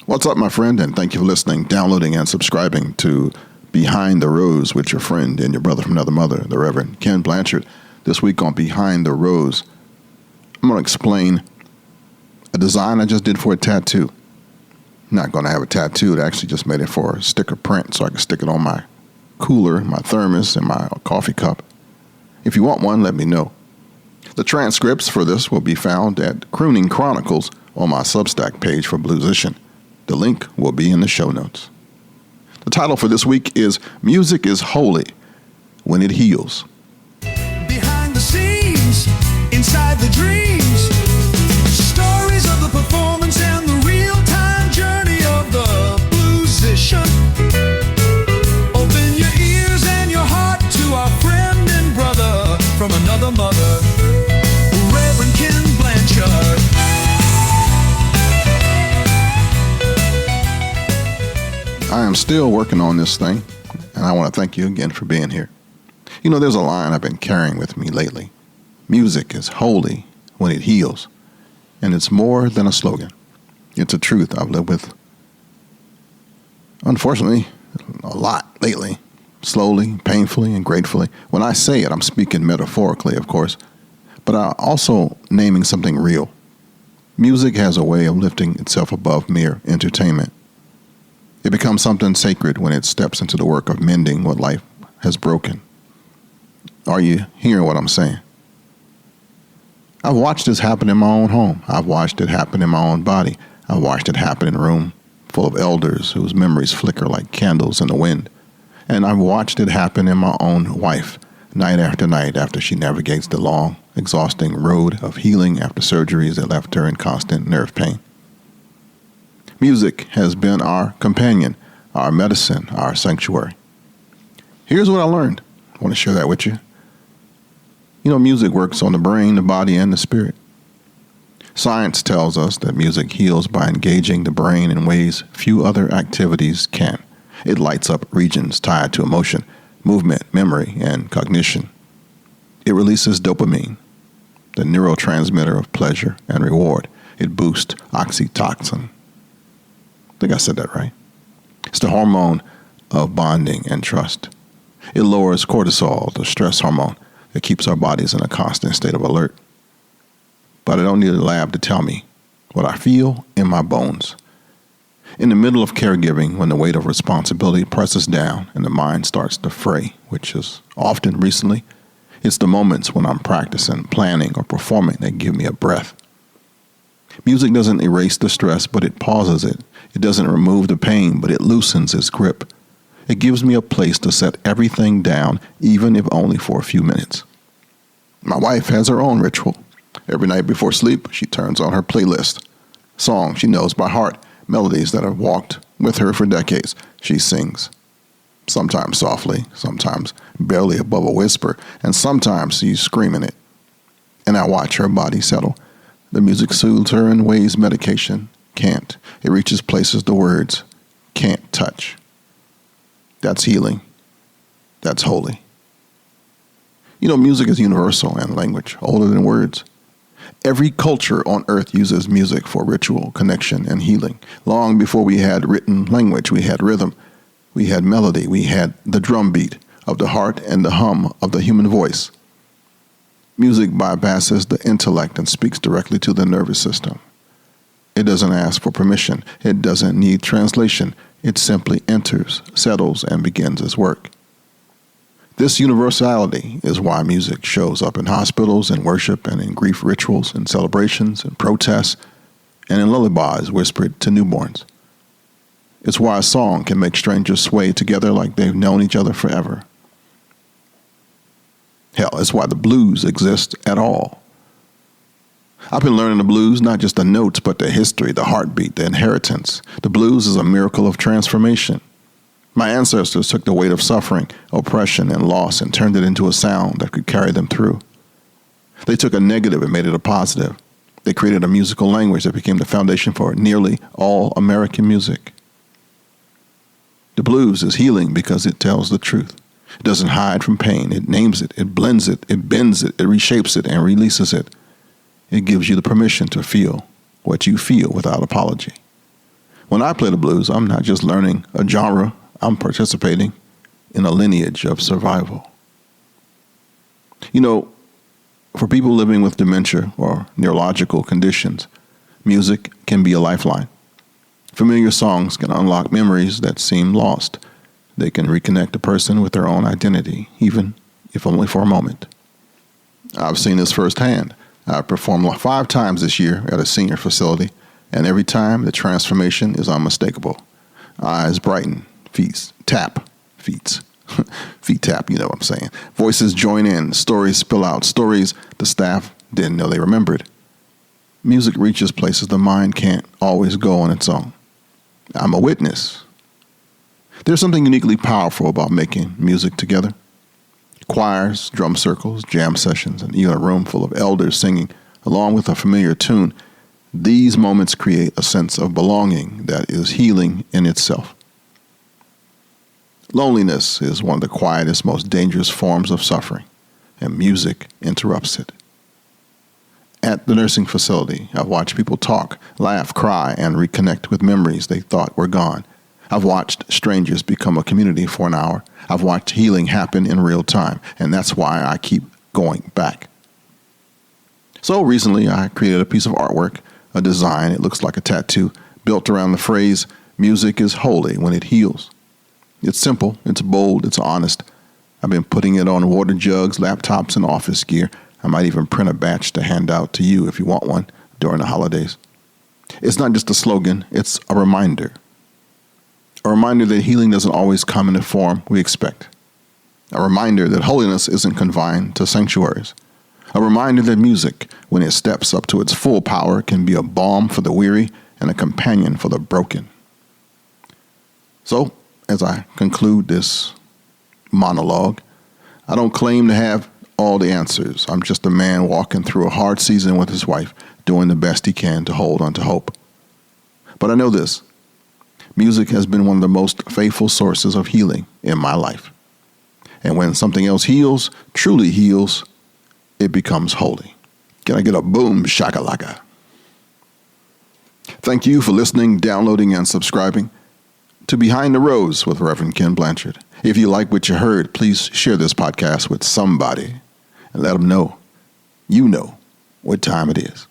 What's up, my friend, and thank you for listening, downloading, and subscribing to Behind the Rose with your friend and your brother from another mother, the Reverend Kenn Blanchard. This week on Behind the Rose, I'm going to explain a design I just did for a tattoo. I'm not going to have a tattoo. I actually just made it for a sticker print so I can stick it on my cooler, my thermos, and my coffee cup. If you want one, let me know. The transcripts for this will be found at Crooning Chronicles on my Substack page for Bluesician. The link will be in the show notes. The title for this week is Music is Holy When It Heals. Behind the scenes, inside the dreams, stories of the performance and the real-time journey of the bluesician. Open your ears and your heart to our friend and brother from another mother, Reverend Kenn Blanchard. I am still working on this thing, and I want to thank you again for being here. You know, there's a line I've been carrying with me lately. Music is holy when it heals, and it's more than a slogan. It's a truth I've lived with, unfortunately, a lot lately, slowly, painfully, and gratefully. When I say it, I'm speaking metaphorically, of course, but I'm also naming something real. Music has a way of lifting itself above mere entertainment. It becomes something sacred when it steps into the work of mending what life has broken. Are you hearing what I'm saying? I've watched this happen in my own home. I've watched it happen in my own body. I've watched it happen in a room full of elders whose memories flicker like candles in the wind. And I've watched it happen in my own wife, night after she navigates the long, exhausting road of healing after surgeries that left her in constant nerve pain. Music has been our companion, our medicine, our sanctuary. Here's what I learned. I want to share that with you. You know, music works on the brain, the body, and the spirit. Science tells us that music heals by engaging the brain in ways few other activities can. It lights up regions tied to emotion, movement, memory, and cognition. It releases dopamine, the neurotransmitter of pleasure and reward. It boosts oxytocin. I think I said that right. It's the hormone of bonding and trust. It lowers cortisol, the stress hormone that keeps our bodies in a constant state of alert. But I don't need a lab to tell me what I feel in my bones. In the middle of caregiving, when the weight of responsibility presses down and the mind starts to fray, which is often recently, it's the moments when I'm practicing, planning, or performing that give me a breath. Music doesn't erase the stress, but it pauses it. It doesn't remove the pain, but it loosens its grip. It gives me a place to set everything down, even if only for a few minutes. My wife has her own ritual. Every night before sleep, she turns on her playlist. Songs she knows by heart, melodies that have walked with her for decades. She sings. Sometimes softly, sometimes barely above a whisper, and sometimes she's screaming it. And I watch her body settle. The music soothes her in ways medication can't. It reaches places the words can't touch. That's healing. That's holy. You know, music is universal and language, older than words. Every culture on earth uses music for ritual, connection, and healing. Long before we had written language, we had rhythm, we had melody, we had the drum beat of the heart and the hum of the human voice. Music bypasses the intellect and speaks directly to the nervous system. It doesn't ask for permission. It doesn't need translation. It simply enters, settles, and begins its work. This universality is why music shows up in hospitals, in worship, and in grief rituals, in celebrations, in protests, and in lullabies whispered to newborns. It's why a song can make strangers sway together like they've known each other forever. Hell, it's why the blues exist at all. I've been learning the blues, not just the notes, but the history, the heartbeat, the inheritance. The blues is a miracle of transformation. My ancestors took the weight of suffering, oppression, and loss and turned it into a sound that could carry them through. They took a negative and made it a positive. They created a musical language that became the foundation for nearly all American music. The blues is healing because it tells the truth. It doesn't hide from pain. It names it. It blends it. It bends it. It reshapes it and releases it. It gives you the permission to feel what you feel without apology. When I play the blues, I'm not just learning a genre, I'm participating in a lineage of survival. You know, for people living with dementia or neurological conditions, music can be a lifeline. Familiar songs can unlock memories that seem lost. They can reconnect a person with their own identity, even if only for a moment. I've seen this firsthand. I've performed 5 times this year at a senior facility, and every time the transformation is unmistakable. Eyes brighten, feet tap, feet tap, you know what I'm saying. Voices join in, stories spill out, stories the staff didn't know they remembered. Music reaches places the mind can't always go on its own. I'm a witness. There's something uniquely powerful about making music together. Choirs, drum circles, jam sessions, and even a room full of elders singing along with a familiar tune. These moments create a sense of belonging that is healing in itself. Loneliness is one of the quietest, most dangerous forms of suffering, and music interrupts it. At the nursing facility, I've watched people talk, laugh, cry, and reconnect with memories they thought were gone. I've watched strangers become a community for an hour. I've watched healing happen in real time, and that's why I keep going back. So recently, I created a piece of artwork, a design, it looks like a tattoo, built around the phrase, music is holy when it heals. It's simple, it's bold, it's honest. I've been putting it on water jugs, laptops, and office gear. I might even print a batch to hand out to you if you want one during the holidays. It's not just a slogan, it's a reminder. A reminder that healing doesn't always come in the form we expect. A reminder that holiness isn't confined to sanctuaries. A reminder that music, when it steps up to its full power, can be a balm for the weary and a companion for the broken. So, as I conclude this monologue, I don't claim to have all the answers. I'm just a man walking through a hard season with his wife, doing the best he can to hold on to hope. But I know this. Music has been one of the most faithful sources of healing in my life. And when something else heals, truly heals, it becomes holy. Can I get a boom shakalaka? Thank you for listening, downloading, and subscribing to Behind the Rose with Reverend Kenn Blanchard. If you like what you heard, please share this podcast with somebody and let them know you know what time it is.